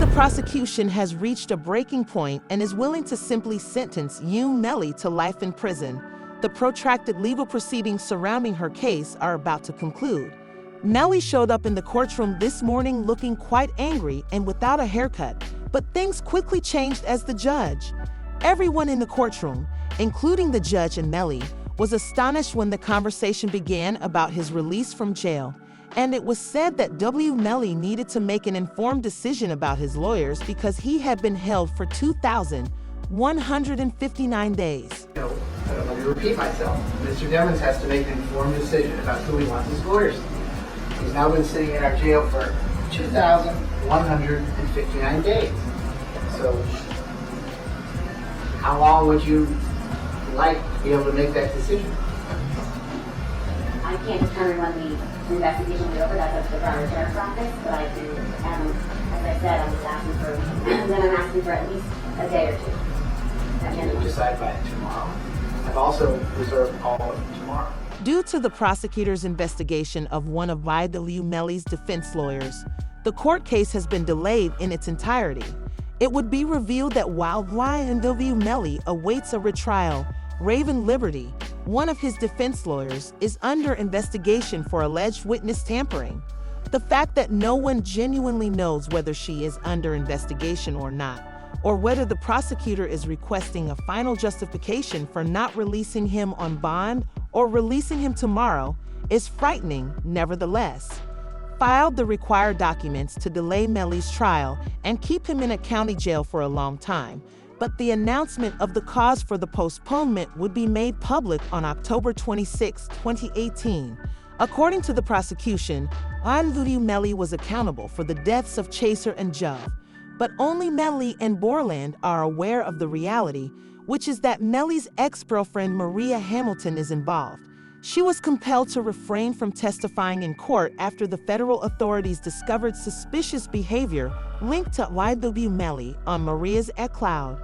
the prosecution has reached a breaking point and is willing to simply sentence YNW Melly to life in prison, the protracted legal proceedings surrounding her case are about to conclude. Melly showed up in the courtroom this morning looking quite angry and without a haircut, but things quickly changed as the judge. Everyone in the courtroom, including the judge and Melly, was astonished when the conversation began about his release from jail, and it was said that YNW Melly needed to make an informed decision about his lawyers because he had been held for 2,159 days. Let me repeat myself. Mr. Demmons has to make an informed decision about who he wants his lawyers to be. He's now been sitting in our jail for 2,159 days. So, how long would you like to be able to make that decision? I can't determine when the investigation will be over. That's up to the Broward Sheriff's Office, but I can, as I said, I'm asking for at least a day or two. We'll decide by tomorrow. I've also reserved all of tomorrow. Due to the prosecutor's investigation of one of YNW Melly's defense lawyers, the court case has been delayed in its entirety. It would be revealed that while YNW Melly awaits a retrial, Raven Liberty, one of his defense lawyers, is under investigation for alleged witness tampering. The fact that no one genuinely knows whether she is under investigation or not, or whether the prosecutor is requesting a final justification for not releasing him on bond or releasing him tomorrow, is frightening nevertheless. Filed the required documents to delay Melly's trial and keep him in a county jail for a long time, but the announcement of the cause for the postponement would be made public on October 26, 2018. According to the prosecution, YNW Melly was accountable for the deaths of Chaser and Jove, but only Melly and Borland are aware of the reality, which is that Melly's ex-girlfriend Maria Hamilton is involved. She was compelled to refrain from testifying in court after the federal authorities discovered suspicious behavior linked to YNW Melly on Maria's iCloud.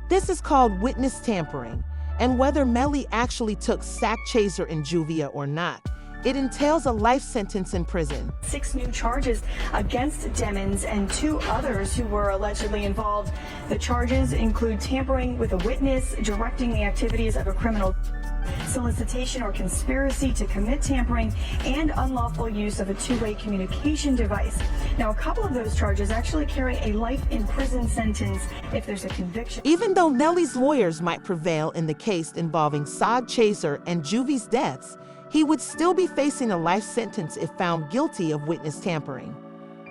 This is called witness tampering, and whether Melly actually took Sack Chaser and Juvia or not, it entails a life sentence in prison. 6 new charges against Demmons and 2 others who were allegedly involved. The charges include tampering with a witness, directing the activities of a criminal, solicitation or conspiracy to commit tampering, and unlawful use of a two-way communication device. Now, a couple of those charges actually carry a life in prison sentence if there's a conviction. Even though Melly's lawyers might prevail in the case involving Sack Chaser and Juvie's deaths, he would still be facing a life sentence if found guilty of witness tampering.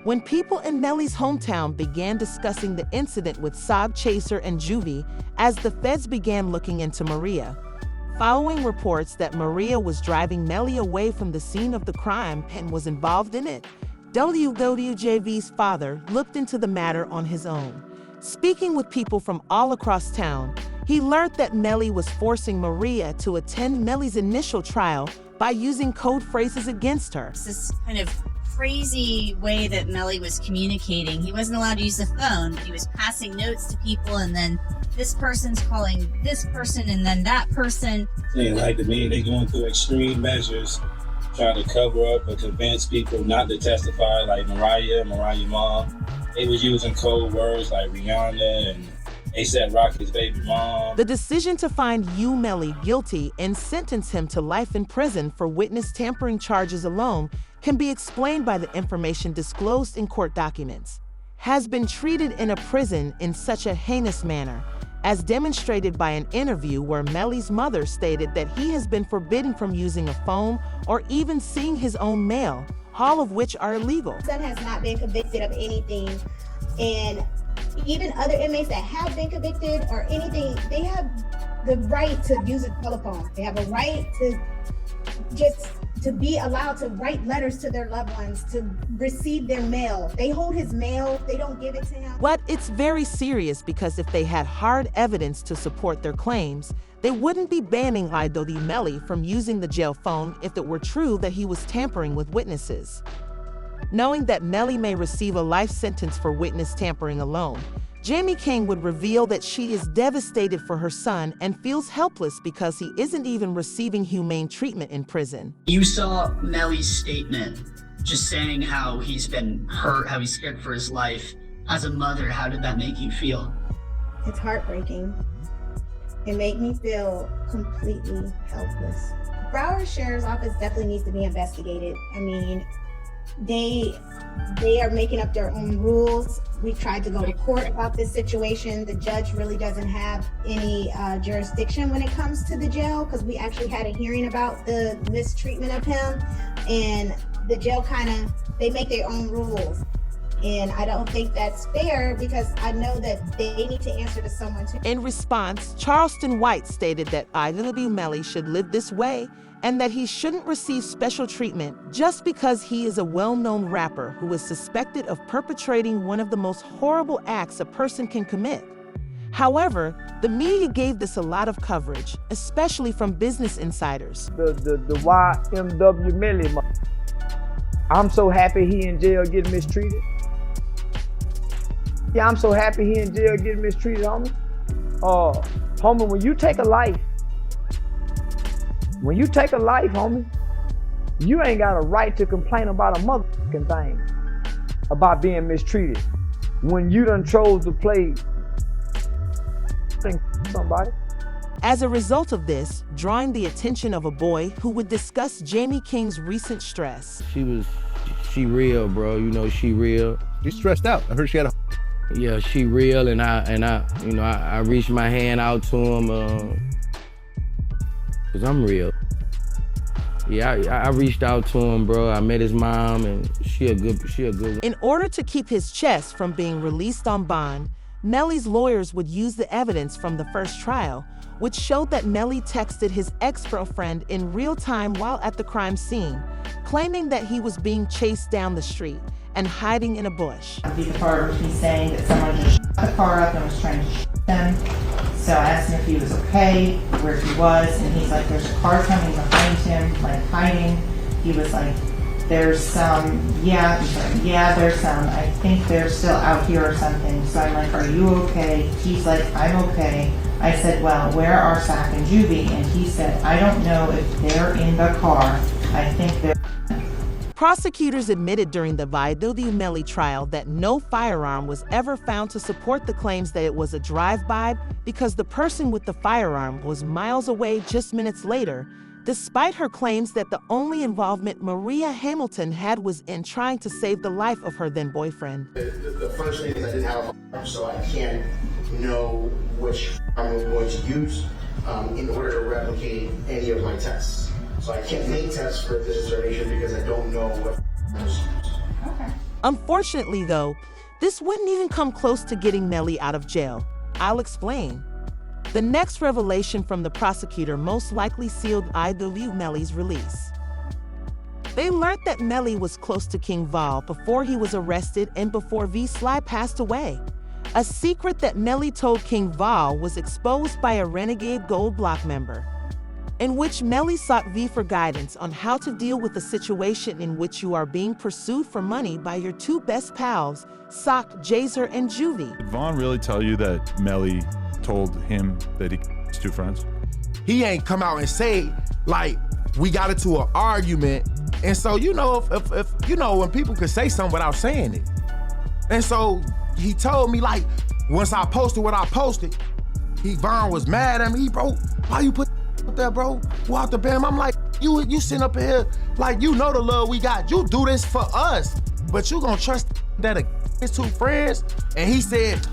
When people in Melly's hometown began discussing the incident with Sack Chaser and Juvie as the feds began looking into Maria, following reports that Maria was driving Melly away from the scene of the crime and was involved in it, WWJV's father looked into the matter on his own. Speaking with people from all across town, he learned that Melly was forcing Maria to attend Melly's initial trial by using code phrases against her. This kind of crazy way that Melly was communicating. He wasn't allowed to use the phone. He was passing notes to people, and then this person's calling this person and then that person. Like to me, they going through extreme measures, trying to cover up or convince people not to testify, like Mariah mom. They was using code words like Rihanna and A$AP Rocky's baby mom. The decision to find YNW Melly guilty and sentence him to life in prison for witness tampering charges alone can be explained by the information disclosed in court documents. Has been treated in a prison in such a heinous manner, as demonstrated by an interview where Melly's mother stated that he has been forbidden from using a phone or even seeing his own mail, all of which are illegal. My son has not been convicted of anything, and even other inmates that have been convicted or anything, they have the right to use a telephone. They have a right to just to be allowed to write letters to their loved ones, to receive their mail. They hold his mail, they don't give it to him. But it's very serious because if they had hard evidence to support their claims, they wouldn't be banning YNW Melly from using the jail phone if it were true that he was tampering with witnesses. Knowing that Melly may receive a life sentence for witness tampering alone, Jamie King would reveal that she is devastated for her son and feels helpless because he isn't even receiving humane treatment in prison. You saw Melly's statement just saying how he's been hurt, how he's scared for his life. As a mother, how did that make you feel? It's heartbreaking. It made me feel completely helpless. Broward Sheriff's Office definitely needs to be investigated. I mean, they are making up their own rules. We tried to go to court about this situation. The judge really doesn't have any jurisdiction when it comes to the jail, because we actually had a hearing about the mistreatment of him, and the jail they make their own rules. And I don't think that's fair, because I know that they need to answer to someone too. In response, Charleston White stated that YNW Melly should live this way and that he shouldn't receive special treatment just because he is a well-known rapper who is suspected of perpetrating one of the most horrible acts a person can commit. However, the media gave this a lot of coverage, especially from business insiders. The YNW Melly, I'm so happy he in jail getting mistreated. Yeah, I'm so happy he in jail getting mistreated, homie. Homie, when you take a life, homie, you ain't got a right to complain about a motherfucking thing about being mistreated when you done chose to play somebody. As a result of this, drawing the attention of a boy who would discuss Jamie King's recent stress. She real, bro. You know, she real. She's stressed out. I heard she had a. Yeah, she real, and I reached my hand out to him, cause I'm real. Yeah, I reached out to him, bro. I met his mom, and she a good one. In order to keep his chest from being released on bond, Melly's lawyers would use the evidence from the first trial, which showed that Melly texted his ex-girlfriend in real time while at the crime scene, claiming that he was being chased down the street and hiding in a bush. The part where he's saying that someone just shot the car up and was trying to shoot them. So I asked him if he was okay, where he was, and he's like, there's a car coming behind him, like hiding. He was like, there's some, there's some. I think they're still out here or something. So I'm like, are you okay? He's like, I'm okay. I said, well, where are Sack and Juvie? And he said, I don't know if they're in the car. I think they're... Prosecutors admitted during the YNW Melly trial that no firearm was ever found to support the claims that it was a drive-by because the person with the firearm was miles away just minutes later, despite her claims that the only involvement Maria Hamilton had was in trying to save the life of her then-boyfriend. The first thing is I didn't have a firearm, so I can't know which firearm I'm going to use in order to replicate any of my tests. So I can't make tests for this determination because I don't know what was used. Okay. Unfortunately, though, this wouldn't even come close to getting Melly out of jail. I'll explain. The next revelation from the prosecutor most likely sealed YNW Melly's release. They learned that Melly was close to King Vol before he was arrested and before V. Sly passed away. A secret that Melly told King Vol was exposed by a renegade Gold Block member, in which Melly sought V for guidance on how to deal with a situation in which you are being pursued for money by your two best pals, Sock, Jazer, and Juvie. Did Vaughn really tell you that Melly told him that he was two friends? He ain't come out and say, like, we got into an argument. And so, you know, if you know, when people could say something without saying it. And so he told me, like, once I posted what I posted, Vaughn was mad at me. Bro, why you put there, bro? Go out the bam. I'm like, you sitting up here, like, you know the love we got. You do this for us, but you gonna trust that his two friends? And he said,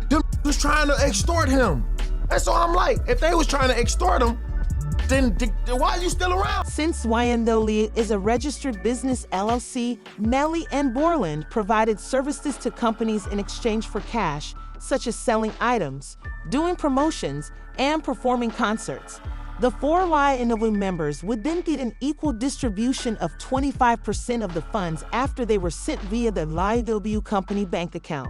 them was trying to extort him. And so I'm like, if they was trying to extort him, then why are you still around? Since YNW is a registered business LLC, Melly and Borland provided services to companies in exchange for cash, such as selling items, doing promotions, and performing concerts. The 4 YNW members would then get an equal distribution of 25% of the funds after they were sent via the YNW company bank account.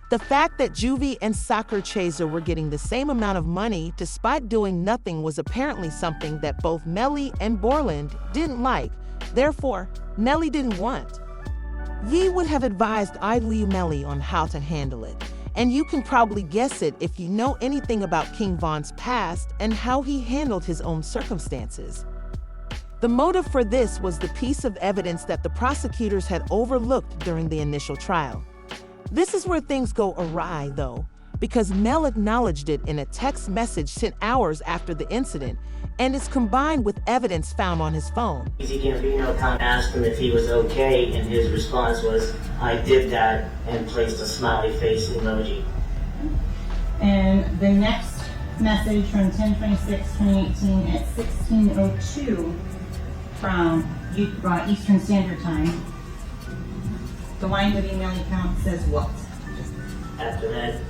The fact that Juvie and Soccer Chaser were getting the same amount of money despite doing nothing was apparently something that both Melly and Borland didn't like. Therefore, Melly didn't want. Ye would have advised YNW Melly on how to handle it, and you can probably guess it if you know anything about King Von's past and how he handled his own circumstances. The motive for this was the piece of evidence that the prosecutors had overlooked during the initial trial. This is where things go awry, though, because Mel acknowledged it in a text message sent hours after the incident, and is combined with evidence found on his phone. Easy Gambino kind of asked him if he was okay, and his response was, "I did that," and placed a smiley face emoji. And the next message from 10/26/2018 at 16:02 from Eastern Standard Time. The YNW Melly account says what? After that,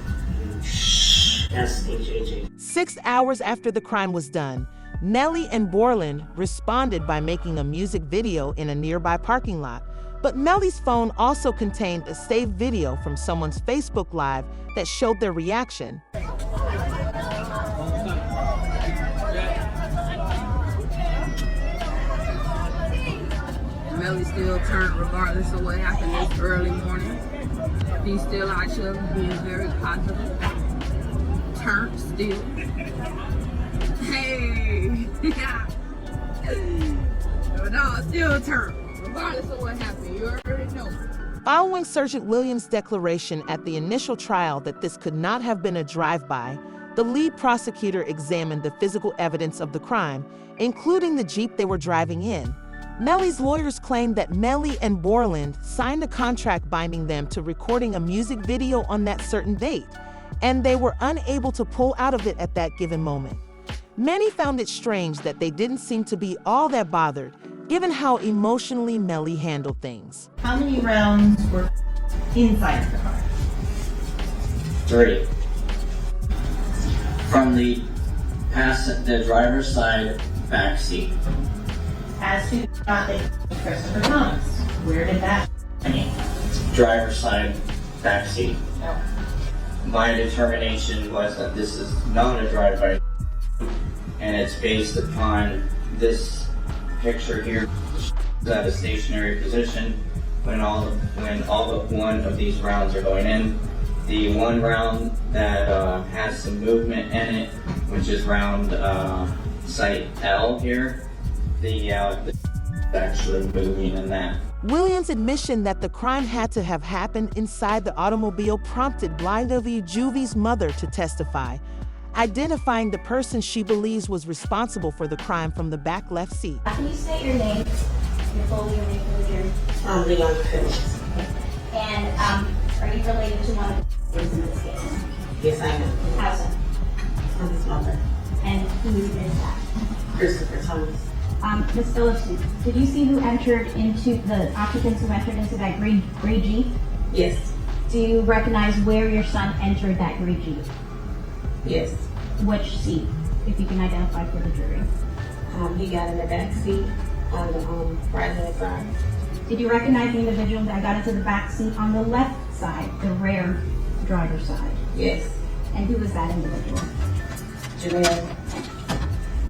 SHHH. 6 hours after the crime was done, Melly and Borland responded by making a music video in a nearby parking lot. But Melly's phone also contained a saved video from someone's Facebook Live that showed their reaction. Melly still turned regardless of what happened this early morning. He's still out here being very positive. Turned still. Hey! No, still turned. Regardless of what happened, you already know. Following Sergeant Williams' declaration at the initial trial that this could not have been a drive-by, the lead prosecutor examined the physical evidence of the crime, including the Jeep they were driving in. Melly's lawyers claimed that Melly and Borland signed a contract binding them to recording a music video on that certain date, and they were unable to pull out of it at that given moment. Many found it strange that they didn't seem to be all that bothered, given how emotionally Melly handled things. How many rounds were inside the car? 3. From the driver's side back seat. As to the shot that Christopher Thomas, where did that come? Driver's side back seat. My determination was that this is not a drive-by, and it's based upon this picture here at a stationary position when all but one of these rounds are going in. The one round that has some movement in it, which is round site L here, the actually moving in that. Williams' admission that the crime had to have happened inside the automobile prompted YNW Juvie's mother to testify, identifying the person she believes was responsible for the crime from the back left seat. Can you state your name? Your full name for your I'm Leon Phillips. And are you related to one of the in this case? Yes, I am. How so? I'm his mother. And who is that? Christopher Thomas. Ms. Phillips, did you see who entered into the occupants who entered into that gray Jeep? Yes. Do you recognize where your son entered that gray Jeep? Yes. Which seat, if you can identify for the jury? He got in the back seat on the right hand side. Did you recognize the individual that got into the back seat on the left side, the rear driver's side? Yes. And who was that individual? Janelle.